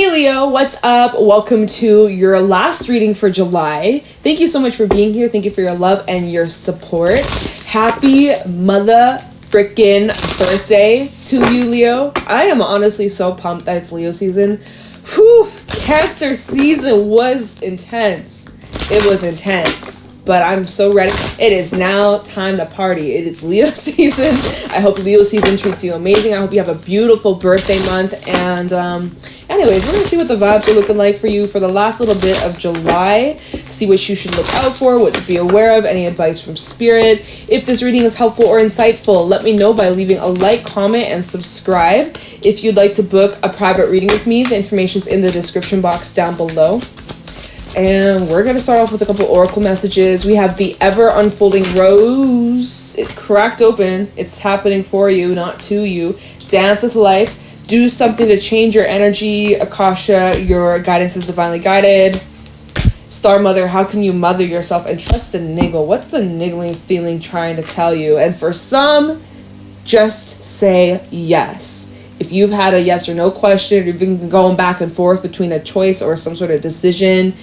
Hey Leo, what's up? Welcome to your last reading for July. Thank you so much for being here. Thank you for your love and your support. Happy mother freaking birthday to you, Leo. I am honestly so pumped that it's Leo season. Whew, Cancer season was intense. It was intense. But I'm so ready. It is now time to party. It is Leo season. I hope Leo season treats you amazing. I hope you have a beautiful birthday month. And anyways, we're going to see what the vibes are looking like for you for the last little bit of July. See what you should look out for, what to be aware of, any advice from spirit. If this reading is helpful or insightful, let me know by leaving a like, comment, and subscribe. If you'd like to book a private reading with me, the information's in the description box down below. And we're going to start off with a couple oracle messages. We have the ever unfolding rose. It cracked open. It's happening for you, not to you. Dance with life. Do something to change your energy. Akasha, your guidance is divinely guided. Star Mother, how can you mother yourself and trust the niggle? What's the niggling feeling trying to tell you? And for some, just say yes. If you've had a yes or no question, or you've been going back and forth between a choice or some sort of decision,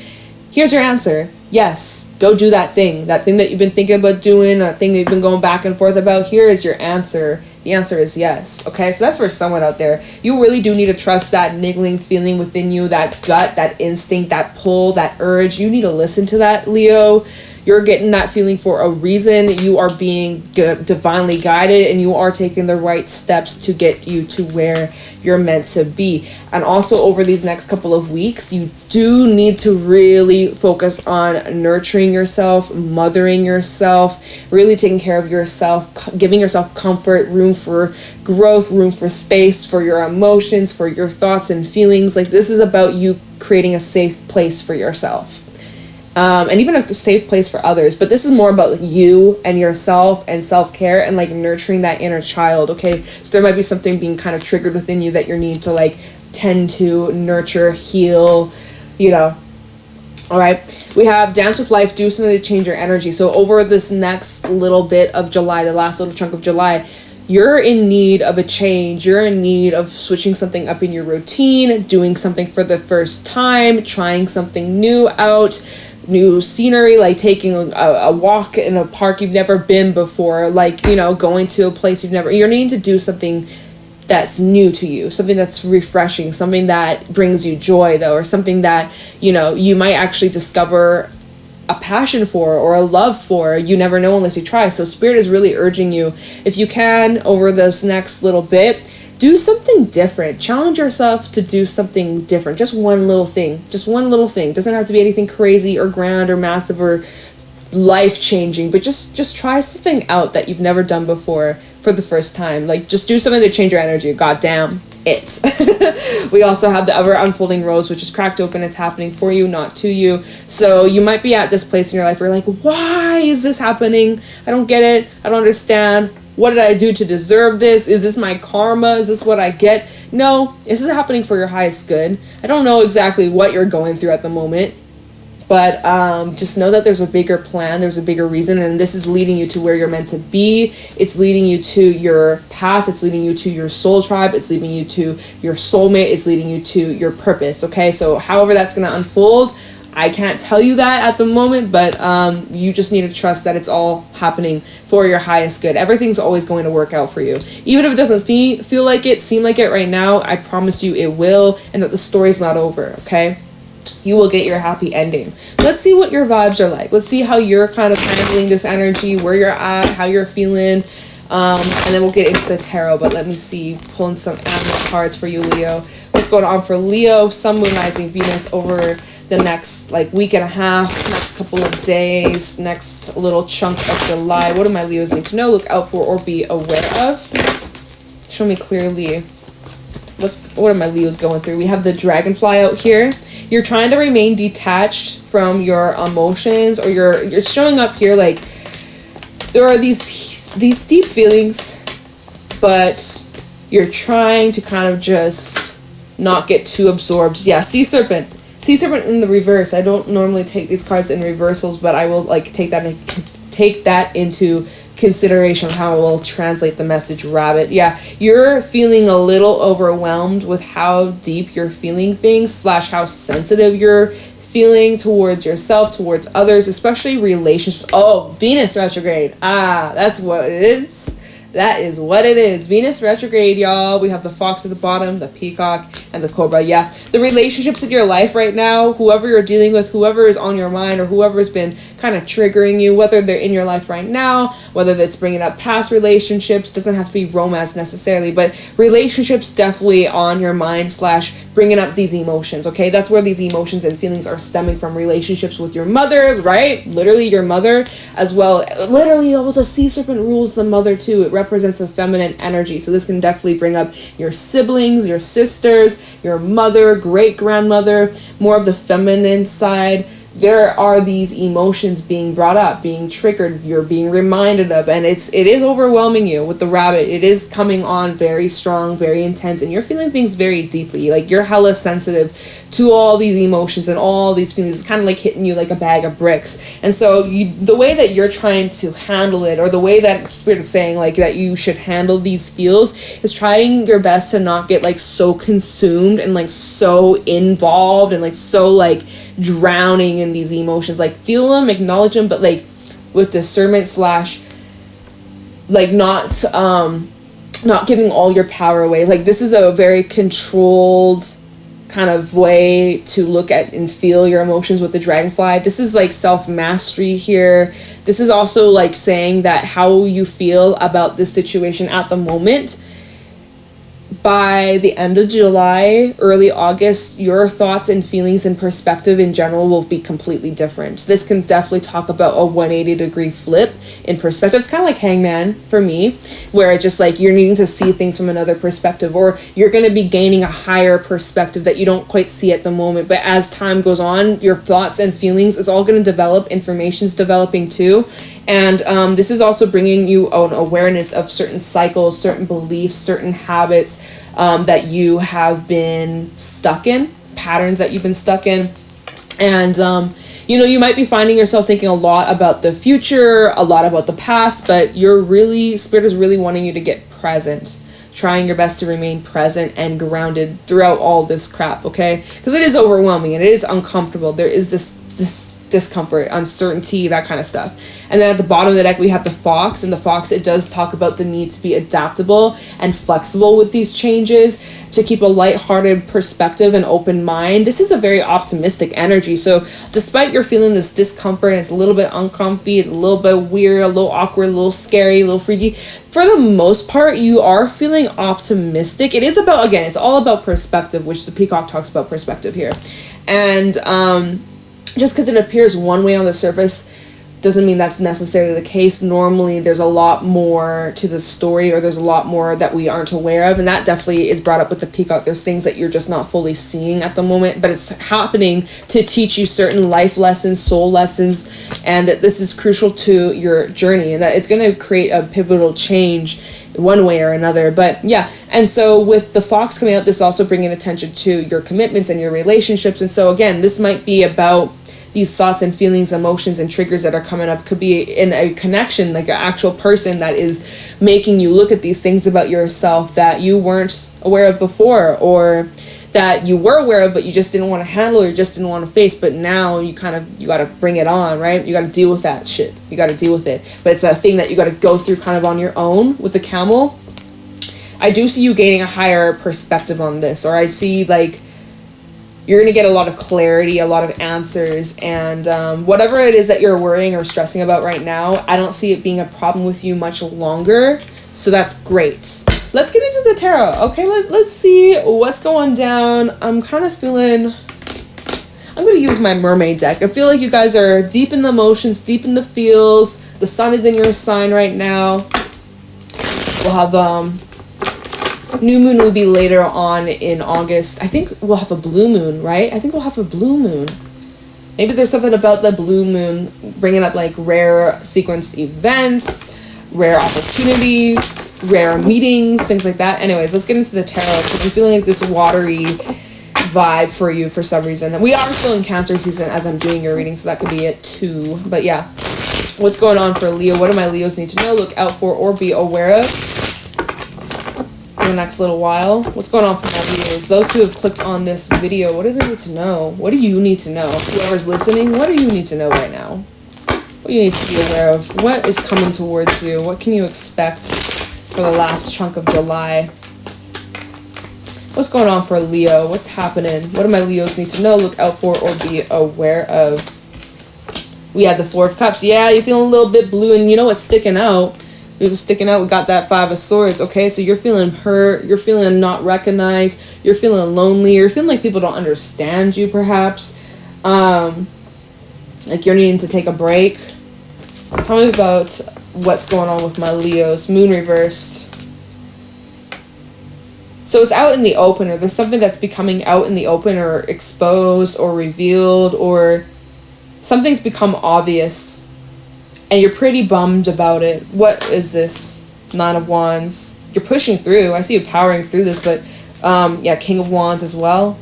here's your answer. Yes, go do that thing that you've been thinking about doing, that thing that you've been going back and forth about. Here is your answer. The answer is yes. Okay, so that's for someone out there. You really do need to trust that niggling feeling within you, that gut, that instinct, that pull, that urge. You need to listen to that, Leo. You're getting that feeling for a reason. You are being divinely guided, and you are taking the right steps to get you to where you're meant to be. And also over these next couple of weeks, you do need to really focus on nurturing yourself, mothering yourself, really taking care of yourself, giving yourself comfort, room for growth, room for space for your emotions, for your thoughts and feelings. Like, this is about you creating a safe place for yourself. And even a safe place for others, but this is more about you and yourself and self-care and like nurturing that inner child. Okay, so there might be something being kind of triggered within you that you need to like tend to, nurture, heal, you know. All right, we have dance with life, do something to change your energy. So over this next little bit of July, the last little chunk of July, you're in need of a change. You're in need of switching something up in your routine, doing something for the first time, trying something new out, new scenery, like taking a walk in a park you've never been before, like, you know, going to a place you're needing to do something that's new to you, something that's refreshing, something that brings you joy though, or something that, you know, you might actually discover a passion for or a love for. You never know unless you try. So spirit is really urging you, if you can, over this next little bit, do something different. Challenge yourself to do something different. Just one little thing. Just one little thing. Doesn't have to be anything crazy or grand or massive or life-changing, but just try something out that you've never done before for the first time. Like, just do something to change your energy. God damn it. We also have the ever unfolding rose, which is cracked open. It's happening for you, not to you. So you might be at this place in your life where you're like, why is this happening? I don't get it. I don't understand. What did I do to deserve this? Is this my karma? Is this what I get? No, this is happening for your highest good. I don't know exactly what you're going through at the moment, but just know that there's a bigger plan, there's a bigger reason, and this is leading you to where you're meant to be. It's leading you to your path. It's leading you to your soul tribe. It's leading you to your soulmate. It's leading you to your purpose, okay? So however that's going to unfold, I can't tell you that at the moment, but you just need to trust that it's all happening for your highest good. Everything's always going to work out for you. Even if it doesn't feel like it, seem like it right now, I promise you it will, and that the story's not over, okay? You will get your happy ending. Let's see what your vibes are like. Let's see how you're kind of handling this energy, where you're at, how you're feeling, and then we'll get into the tarot. But let me see, pulling some animal cards for you, Leo. What's going on for Leo, Sun, Moon, Rising, Venus over the next like week and a half, next couple of days, next little chunk of July? What do my Leos need to know, look out for, or be aware of? Show me clearly what are my Leos going through. We have the dragonfly out here. You're trying to remain detached from your emotions, or you're showing up here like there are these deep feelings, but you're trying to kind of just not get too absorbed. Yeah, sea serpent in the reverse. I don't normally take these cards in reversals, but I will like take that into consideration of how it will translate the message, rabbit. Yeah, you're feeling a little overwhelmed with how deep you're feeling things / how sensitive you're feeling towards yourself, towards others, especially relationships. Oh, Venus retrograde. That's what it is. That is what it is. Venus retrograde, y'all. We have the fox at the bottom, the peacock, and the cobra. Yeah, the relationships in your life right now, whoever you're dealing with, whoever is on your mind, or whoever's been kind of triggering you, whether they're in your life right now, whether that's bringing up past relationships, doesn't have to be romance necessarily, but relationships definitely on your mind / bringing up these emotions, okay? That's where these emotions and feelings are stemming from. Relationships with your mother, right? Literally your mother as well. Literally, almost a sea serpent rules the mother too. It represents a feminine energy. So this can definitely bring up your siblings, your sisters, your mother, great-grandmother, more of the feminine side. There are these emotions being brought up, being triggered, you're being reminded of, and it is overwhelming you with the rabbit. It is coming on very strong, very intense, and you're feeling things very deeply. Like, you're hella sensitive to all these emotions and all these feelings. It's kind of like hitting you like a bag of bricks. And so the way that you're trying to handle it, or the way that Spirit is saying like that you should handle these feels, is trying your best to not get like so consumed and like so involved and like so like drowning in these emotions. Like, feel them, acknowledge them, but like with discernment / like not giving all your power away. Like, this is a very controlled kind of way to look at and feel your emotions with the dragonfly. This is like self-mastery here. This is also like saying that how you feel about this situation at the moment, by the end of July, early August, your thoughts and feelings and perspective in general will be completely different. So this can definitely talk about a 180-degree flip in perspective. It's kind of like Hangman for me, where it's just like you're needing to see things from another perspective, or you're going to be gaining a higher perspective that you don't quite see at the moment. But as time goes on, your thoughts and feelings, it's all going to develop. Information's developing too. And this is also bringing you an awareness of certain cycles, certain beliefs, certain habits that you have been stuck in, patterns that you've been stuck in. And, you might be finding yourself thinking a lot about the future, a lot about the past, but Spirit is really wanting you to get present, trying your best to remain present and grounded throughout all this crap, okay? Because it is overwhelming and it is uncomfortable. There is this discomfort, uncertainty, that kind of stuff. And then at the bottom of the deck, we have the fox, and the fox, it does talk about the need to be adaptable and flexible with these changes, to keep a lighthearted perspective and open mind. This is a very optimistic energy. So despite you're feeling this discomfort, and it's a little bit uncomfy, it's a little bit weird, a little awkward, a little scary, a little freaky, for the most part, you are feeling optimistic. It is about, again, it's all about perspective, which the peacock talks about perspective here. And just because it appears one way on the surface doesn't mean that's necessarily the case. Normally there's a lot more to the story, or there's a lot more that we aren't aware of, and that definitely is brought up with the peacock. There's things that you're just not fully seeing at the moment, but it's happening to teach you certain life lessons, soul lessons, and that this is crucial to your journey, and that it's going to create a pivotal change one way or another. But yeah, and so with the fox coming out, this is also bringing attention to your commitments and your relationships. And so again, this might be about these thoughts and feelings, emotions, and triggers that are coming up. Could be in a connection, like an actual person that is making you look at these things about yourself that you weren't aware of before, or that you were aware of but you just didn't want to handle, or just didn't want to face, but now you got to bring it on, right? You got to deal with that shit. You got to deal with it. But it's a thing that you got to go through kind of on your own. With the camel, I do see you gaining a higher perspective on this, or I see like you're going to get a lot of clarity, a lot of answers, and whatever it is that you're worrying or stressing about right now, I don't see it being a problem with you much longer. So that's great. Let's get into the tarot. Okay, let's see what's going down. I'm kind of feeling, I'm going to use my Mermaid deck. I feel like you guys are deep in the emotions, deep in the feels. The sun is in your sign right now. We'll have new moon will be later on in August. I think we'll have a blue moon, right? I think we'll have a blue moon. Maybe there's something about the blue moon bringing up like rare sequence events, rare opportunities, rare meetings, things like that. Anyways, let's get into the tarot, because I'm feeling like this watery vibe for you for some reason. We are still in Cancer season as I'm doing your reading, so that could be it too. But yeah, What's going on for Leo? What do my Leos need to know, look out for, or be aware of for the next little while? What's going on for my Leos? Those who have clicked on this video, what do they need to know? What do you need to know? Whoever's listening, what do you need to know right now? What do you need to be aware of? What is coming towards you? What can you expect for the last chunk of July? What's going on for Leo? What's happening? What do my Leos need to know, look out for, or be aware of? We had the Four of Cups. Yeah, you're feeling a little bit blue, and you know what's sticking out? We got that Five of Swords, okay? So you're feeling hurt, you're feeling not recognized, you're feeling lonely, you're feeling like people don't understand you, perhaps. Like you're needing to take a break. Tell me about what's going on with my Leos. Moon reversed. So it's out in the open, or there's something that's becoming out in the open, or exposed, or revealed, or something's become obvious, and you're pretty bummed about it. What is this? Nine of Wands. You're pushing through. I see you powering through this, but yeah, King of Wands as well.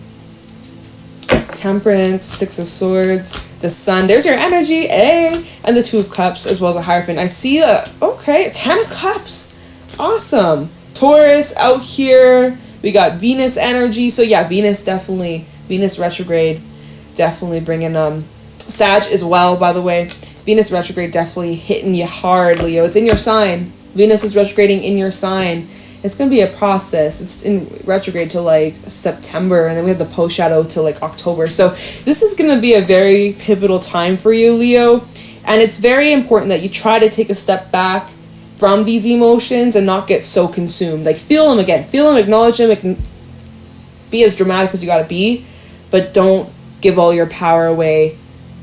Temperance, Six of Swords, the Sun. There's your energy, eh? And the Two of Cups, as well as a Hierophant. I see okay, 10 of Cups. Awesome. Taurus out here. We got Venus energy. So yeah, Venus retrograde, definitely bringing Sag as well, by the way. Venus retrograde definitely hitting you hard, Leo. It's in your sign. Venus is retrograding in your sign. It's going to be a process. It's in retrograde till like September, and then we have the post shadow till like October. So this is going to be a very pivotal time for you, Leo. And it's very important that you try to take a step back from these emotions and not get so consumed. Like, feel them again. Feel them, acknowledge them, be as dramatic as you got to be, but don't give all your power away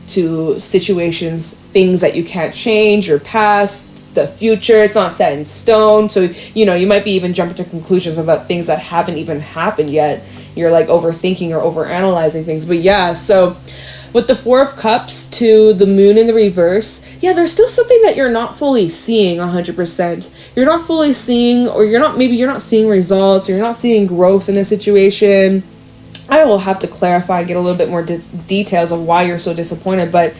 to situations, things that you can't change, your past, the future. It's not set in stone. So, you know, you might be even jumping to conclusions about things that haven't even happened yet. You're like overthinking or overanalyzing things. But yeah, so with the Four of Cups to the Moon in the reverse, yeah, there's still something that you're not fully seeing 100%. You're not fully seeing, or you're not seeing results, or you're not seeing growth in a situation. I will have to clarify and get a little bit more details of why you're so disappointed, but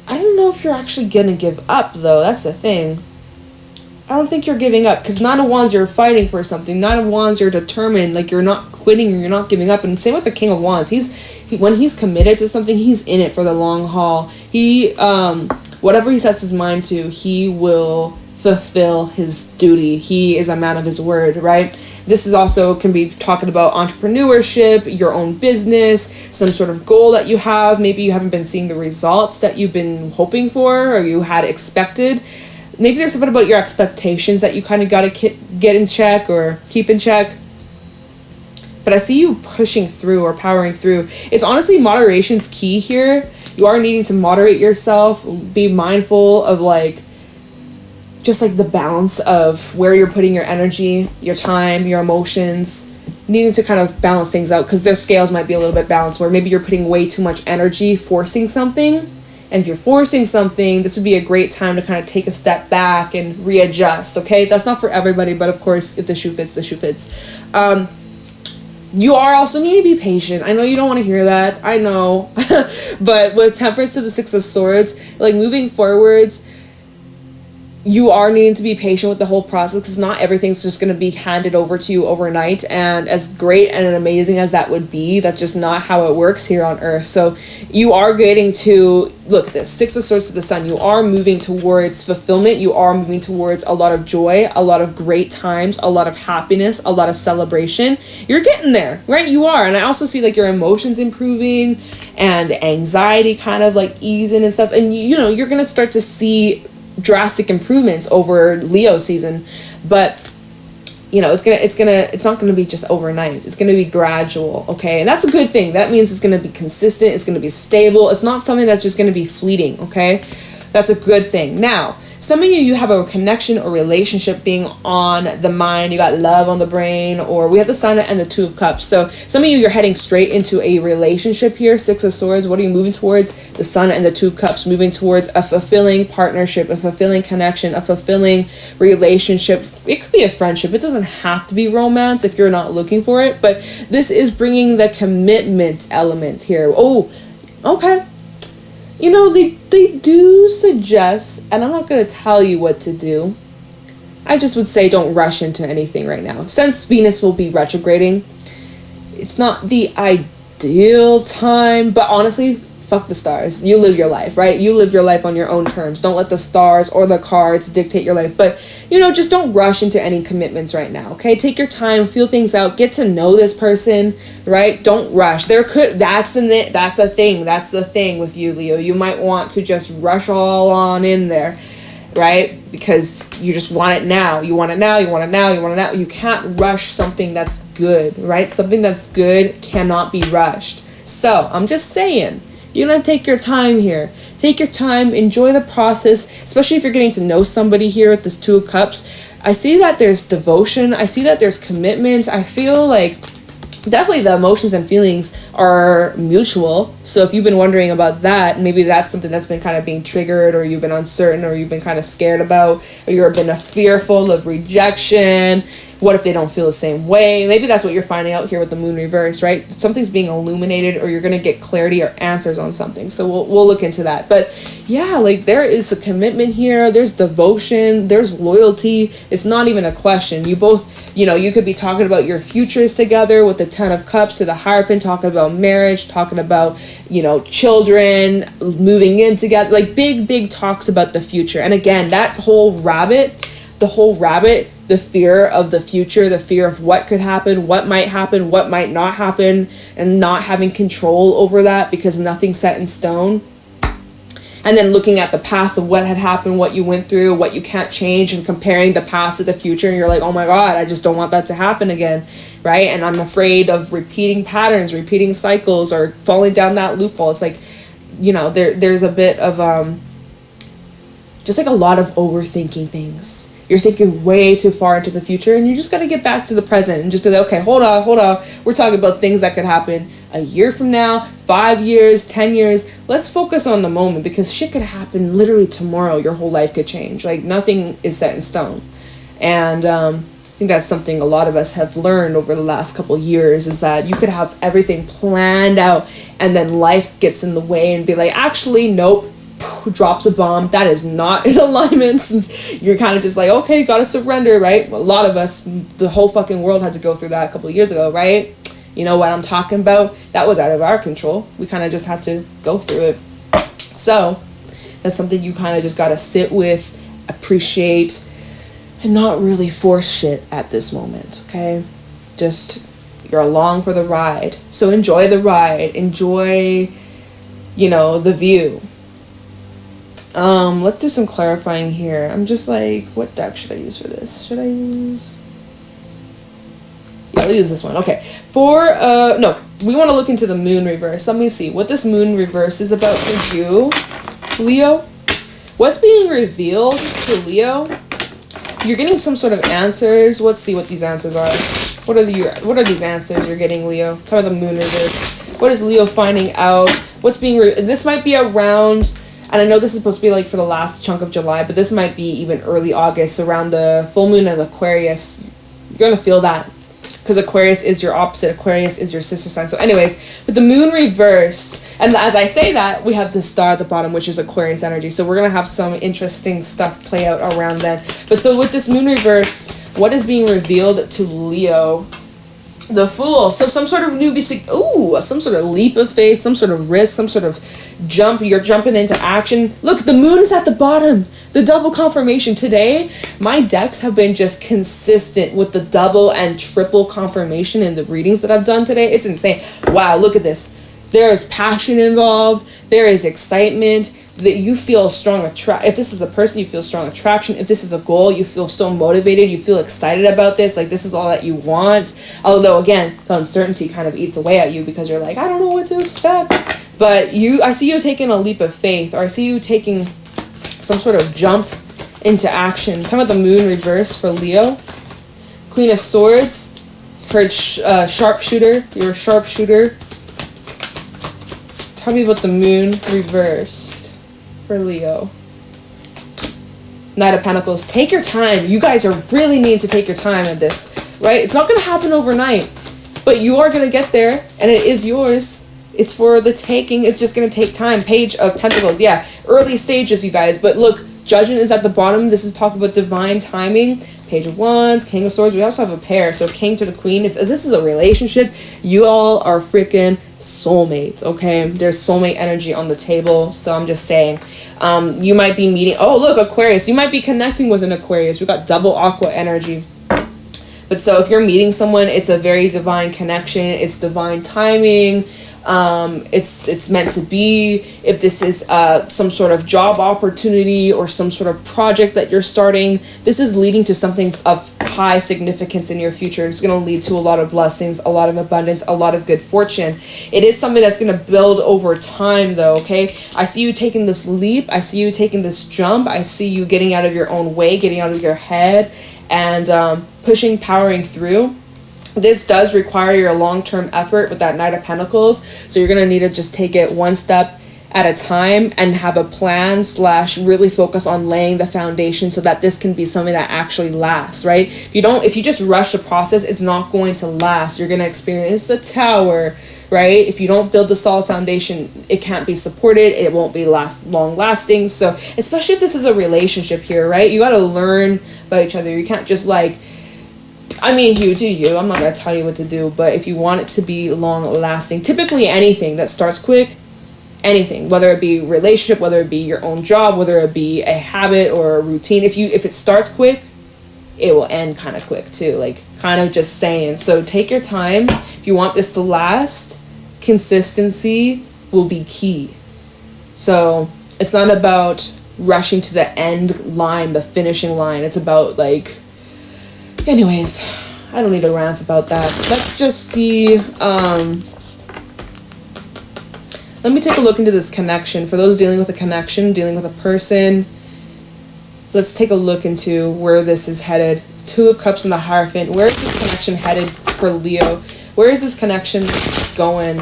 I don't know if you're actually going to give up, though. That's the thing. I don't think you're giving up, because Nine of Wands, you're fighting for something. Nine of Wands, you're determined, like you're not quitting, or you're not giving up. And same with the King of Wands. When he's committed to something, he's in it for the long haul. Whatever he sets his mind to, he will fulfill his duty. He is a man of his word, right? This is also can be talking about entrepreneurship, your own business, some sort of goal that you have. Maybe you haven't been seeing the results that you've been hoping for, or you had expected. Maybe there's something about your expectations that you kind of got to get in check or keep in check. But I see you pushing through or powering through. It's honestly, moderation's key here. You are needing to moderate yourself, be mindful of just the balance of where you're putting your energy, your time, your emotions, needing to kind of balance things out, because their scales might be a little bit balanced, where maybe you're putting way too much energy forcing something. And if you're forcing something, this would be a great time to kind of take a step back and readjust, okay? That's not for everybody, but of course, if the shoe fits, the shoe fits. You are also need to be patient. I know you don't want to hear that. I know. But with Temperance to the Six of Swords, moving forwards, you are needing to be patient with the whole process, because not everything's just going to be handed over to you overnight. And as great and amazing as that would be, that's just not how it works here on Earth. So you are getting to, look at this, Six of Swords to the Sun. You are moving towards fulfillment. You are moving towards a lot of joy, a lot of great times, a lot of happiness, a lot of celebration. You're getting there, right? You are. And I also see your emotions improving and anxiety kind of easing and stuff. And you're going to start to see drastic improvements over Leo season, but it's not going to be just overnight. It's going to be gradual, okay? And that's a good thing. That means it's going to be consistent, it's going to be stable. It's not something that's just going to be fleeting, okay? That's a good thing. Now, some of you have a connection or relationship being on the mind. You got love on the brain, or we have the Sun and the Two of Cups. So some of you're heading straight into a relationship here. Six of Swords. What are you moving towards? The Sun and the Two of Cups, moving towards a fulfilling partnership, a fulfilling connection, a fulfilling relationship. It could be a friendship. It doesn't have to be romance if you're not looking for it. But this is bringing the commitment element here. Oh, okay. you know, they do suggest, and I'm not going to tell you what to do. I just would say don't rush into anything right now. Since Venus will be retrograding, it's not the ideal time, but honestly, fuck the stars. You live your life, right? You live your life on your own terms. Don't let the stars or the cards dictate your life. But, you know, just don't rush into any commitments right now, okay? Take your time, feel things out, get to know this person, right? Don't rush. That's the thing with you, Leo. You might want to just rush all on in there, right? Because you just want it now. You want it now, you want it now, you want it now. You can't rush something that's good, right? Something that's good cannot be rushed. So, I'm just saying, you're gonna take your time here. Take your time, enjoy the process, especially if you're getting to know somebody here with this Two of Cups. I see that there's devotion. I see that there's commitment. I feel like definitely the emotions and feelings are mutual. So if you've been wondering about that, maybe that's something that's been kind of being triggered, or you've been uncertain, or you've been kind of scared about, or you've been fearful of rejection. What if they don't feel the same way? Maybe that's what you're finding out here with the moon reverse, right? Something's being illuminated, or you're going to get clarity or answers on something. So we'll look into that. But yeah, like there is a commitment here. There's devotion. There's loyalty. It's not even a question. You both, you know, you could be talking about your futures together with the Ten of Cups to the Hierophant, talking about marriage, talking about, you know, children, moving in together, like big talks about the future. And again, the whole rabbit, the fear of the future, the fear of what could happen, what might not happen, and not having control over that because nothing's set in stone. And then looking at the past of what had happened, what you went through, what you can't change, and comparing the past to the future, and you're like, oh my God, I just don't want that to happen again, right? And I'm afraid of repeating patterns, repeating cycles, or falling down that loophole. It's like, you know, there's a bit of just like a lot of overthinking things. You're thinking way too far into the future, and you just got to get back to the present and just be like, okay, hold on. We're talking about things that could happen a year from now, 5 years, 10 years. Let's focus on the moment, because shit could happen literally tomorrow. Your whole life could change. Like, nothing is set in stone. And I think that's something a lot of us have learned over the last couple of years, is that you could have everything planned out, and then life gets in the way and be like, actually, nope. Drops a bomb that is not in alignment, since you're kind of just like, okay, gotta surrender, right? A lot of us, the whole fucking world had to go through that a couple of years ago, right? You know what I'm talking about? That was out of our control. We kind of just had to go through it. So that's something you kind of just gotta sit with, appreciate, and not really force shit at this moment, okay? Just, you're along for the ride. So enjoy the ride. Enjoy, you know, the view. Let's do some clarifying here. I'm just like, what deck should I use for this? Should I use... Yeah, I'll use this one. Okay. No, we want to look into the moon reverse. Let me see what this moon reverse is about for you, Leo. What's being revealed to Leo? You're getting some sort of answers. Let's see what these answers are. What are these answers you're getting, Leo? Talk about the moon reverse. What is Leo finding out? What's being... This might be around... And I know this is supposed to be like for the last chunk of July, but this might be even early August, around the full moon in Aquarius. You're going to feel that, because Aquarius is your opposite. Aquarius is your sister sign. So anyways, with the moon reversed, and as I say that, we have the star at the bottom, which is Aquarius energy. So we're going to have some interesting stuff play out around then. But so with this moon reversed, what is being revealed to Leo? The Fool. So some sort of newbie, some sort of leap of faith, some sort of risk, some sort of jump. You're jumping into action. Look, the moon is at the bottom. The double confirmation. Today, my decks have been just consistent with the double and triple confirmation in the readings that I've done today. It's insane. Wow, look at this. There is passion involved. There is excitement. That you feel strong if this is the person, you feel strong attraction. If this is a goal, you feel so motivated, you feel excited about this, like this is all that you want. Although again, the uncertainty kind of eats away at you, because you're like, I don't know what to expect. But I see you taking a leap of faith, or I see you taking some sort of jump into action. Talking about the moon reverse for Leo. Queen of Swords, for sharpshooter. You're a sharpshooter. Tell me about the moon reversed for Leo. Knight of Pentacles. Take your time. You guys are really need to take your time at this, right? It's not going to happen overnight, but you are going to get there, and it is yours. It's for the taking. It's just going to take time. Page of Pentacles. Yeah, early stages, you guys. But look, Judgment is at the bottom. This is talking about divine timing. Page of Wands, King of Swords. We also have a pair. So King to the Queen. If this is a relationship, you all are freaking soulmates, okay? There's soulmate energy on the table. So I'm just saying, you might be meeting, oh, look, Aquarius. You might be connecting with an Aquarius. We got double aqua energy. But so if you're meeting someone, it's a very divine connection. It's divine timing. It's meant to be. If this is some sort of job opportunity or some sort of project that you're starting, this is leading to something of high significance in your future. It's going to lead to a lot of blessings, a lot of abundance, a lot of good fortune. It is something that's going to build over time, though, okay? I see you taking this leap. I see you taking this jump. I see you getting out of your own way, getting out of your head, and pushing, powering through. This does require your long-term effort with that Knight of Pentacles. So you're going to need to just take it one step at a time and have a plan / really focus on laying the foundation so that this can be something that actually lasts, right? If you just rush the process, it's not going to last. You're going to experience the tower, right? If you don't build the solid foundation, it can't be supported. It won't be long lasting. So especially if this is a relationship here, right? You got to learn about each other. You can't just you do you. I'm not going to tell you what to do, but if you want it to be long lasting, typically anything that starts quick, anything, whether it be relationship, whether it be your own job, whether it be a habit or a routine, if it starts quick, it will end kind of quick too, kind of just saying. So take your time. If you want this to last, consistency will be key. So it's not about rushing to the end line, the finishing line. It's about anyways, I don't need to rant about that. Let's just see. Let me take a look into this connection. For those dealing with a connection, dealing with a person, let's take a look into where this is headed. Two of Cups and the Hierophant. Where is this connection headed for Leo? Where is this connection going?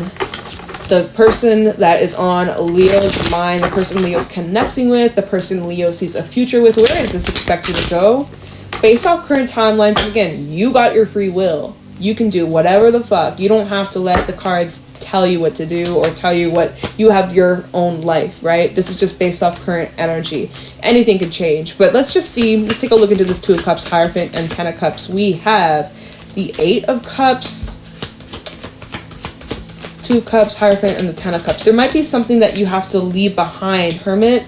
The person that is on Leo's mind, the person Leo's connecting with, the person Leo sees a future with, where is this expected to go? Based off current timelines, and again, you got your free will. You can do whatever the fuck. You don't have to let the cards tell you what to do or tell you what. You have your own life, right? This is just based off current energy. Anything could change. But let's just see. Let's take a look into this Two of Cups, Hierophant, and Ten of Cups. We have the Eight of Cups, Two of Cups, Hierophant, and the Ten of Cups. There might be something that you have to leave behind. Hermit.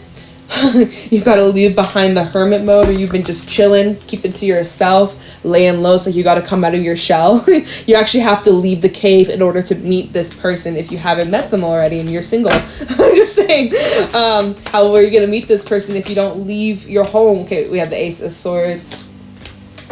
You've got to leave behind the hermit mode, or you've been just chilling, keep it to yourself, laying low. So you got to come out of your shell. You actually have to leave the cave in order to meet this person if you haven't met them already and you're single. I'm just saying, how are you going to meet this person if you don't leave your home? Okay, we have the Ace of Swords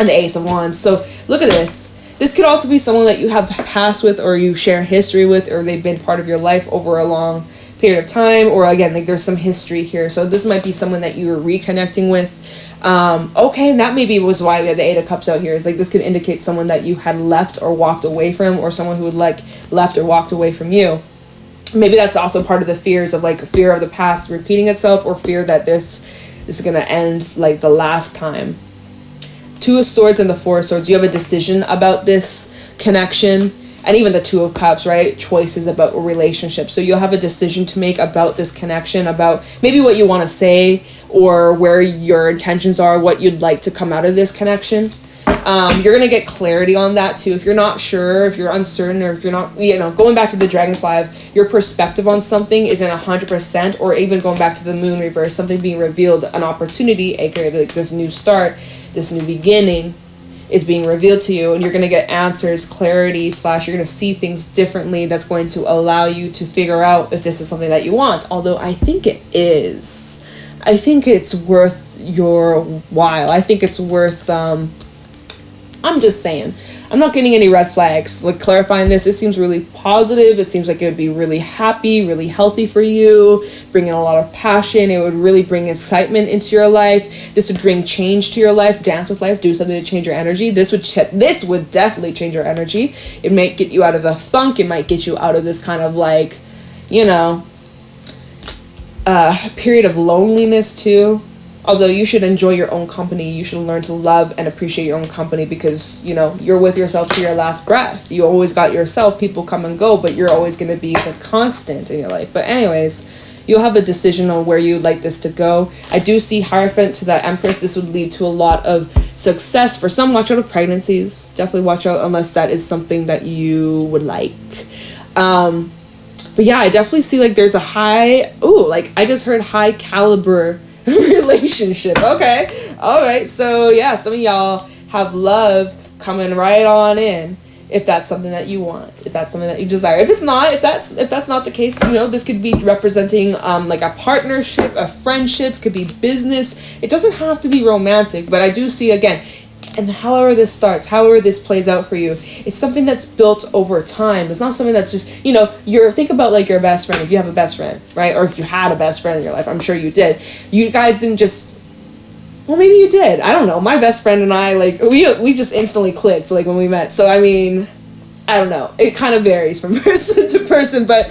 and the Ace of Wands. So look at this. This could also be someone that you have passed with, or you share history with, or they've been part of your life over a long period of time, or again, there's some history here. So this might be someone that you were reconnecting with. Okay, that maybe was why we had the Eight of Cups out here. Is this could indicate someone that you had left or walked away from, or someone who would left or walked away from you. Maybe that's also part of the fears of fear of the past repeating itself, or fear that this is gonna end the last time. Two of Swords and the Four of Swords. You have a decision about this connection. And even the Two of Cups, right? Choices about a relationship. So you'll have a decision to make about this connection, about maybe what you want to say, or where your intentions are, what you'd like to come out of this connection. You're going to get clarity on that too. If you're not sure, if you're uncertain, or if you're not, going back to the Dragonfly, if your perspective on something isn't 100%, or even going back to the Moon reverse, something being revealed, an opportunity, aka this new start, this new beginning, is being revealed to you, and you're going to get answers, clarity / you're going to see things differently. That's going to allow you to figure out if this is something that you want. Although I think it is. I think it's worth your while. I think it's worth, I'm just saying. I'm not getting any red flags. Clarifying this, it seems really positive. It seems like it would be really happy, really healthy for you, bringing a lot of passion. It would really bring excitement into your life. This would bring change to your life. Dance with life. Do something to change your energy. This would definitely change your energy. It might get you out of the funk. It might get you out of this kind of period of loneliness too. Although you should enjoy your own company, you should learn to love and appreciate your own company, because, you know, you're with yourself to your last breath. You always got yourself. People come and go, but you're always going to be the constant in your life. But anyways, you'll have a decision on where you'd like this to go. I do see Hierophant to the Empress. This would lead to a lot of success. For some, watch out of pregnancies. Definitely watch out unless that is something that you would like. But yeah, I definitely see like there's a high, like I just heard high caliber relationship. Okay. All right. So yeah, some of y'all have love coming right on in, if that's something that you want, if that's something that you desire. If it's not, if that's not the case, you know, this could be representing like a partnership, a friendship, could be business. It doesn't have to be romantic, but I do see, again, and however this starts, however this plays out for you, it's something that's built over time. It's not something that's just, you know, think about like your best friend. If you have a best friend, right? Or if you had a best friend in your life, I'm sure you did. You guys didn't just, well, maybe you did. I don't know. My best friend and I, like, we just instantly clicked, like, when we met. So, I mean, I don't know. It kind of varies from person to person, but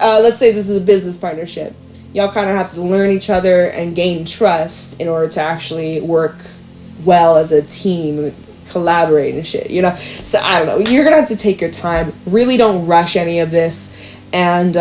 let's say this is a business partnership. Y'all kind of have to learn each other and gain trust in order to actually work well as a team, collaborate and shit, you know? So, I don't know. You're going to have to take your time. Really don't rush any of this. And,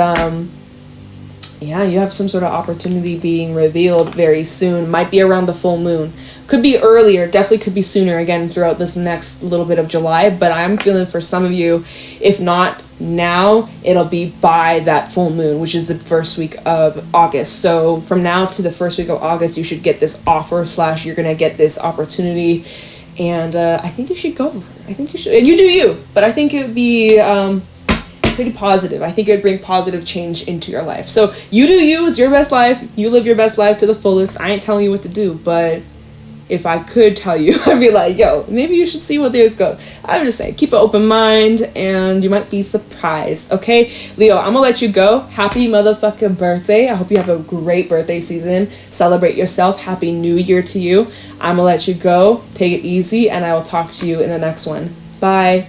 yeah, you have some sort of opportunity being revealed very soon. Might be around the full moon. Could be earlier. Definitely could be sooner, again, throughout this next little bit of July. But I'm feeling for some of you, if not now, it'll be by that full moon, which is the first week of August. So from now to the first week of August, you should get this offer / you're going to get this opportunity. And I think you should go for it. I think you should. You do you. But I think it would be pretty positive. I think it would bring positive change into your life. So you do you. It's your best life. You live your best life to the fullest. I ain't telling you what to do, but if I could tell you, I'd be like, yo, maybe you should see what theirs go. I'm just saying, keep an open mind, and you might be surprised, okay? Leo, I'm gonna let you go. Happy motherfucking birthday. I hope you have a great birthday season. Celebrate yourself. Happy New Year to you. I'm gonna let you go. Take it easy, and I will talk to you in the next one. Bye.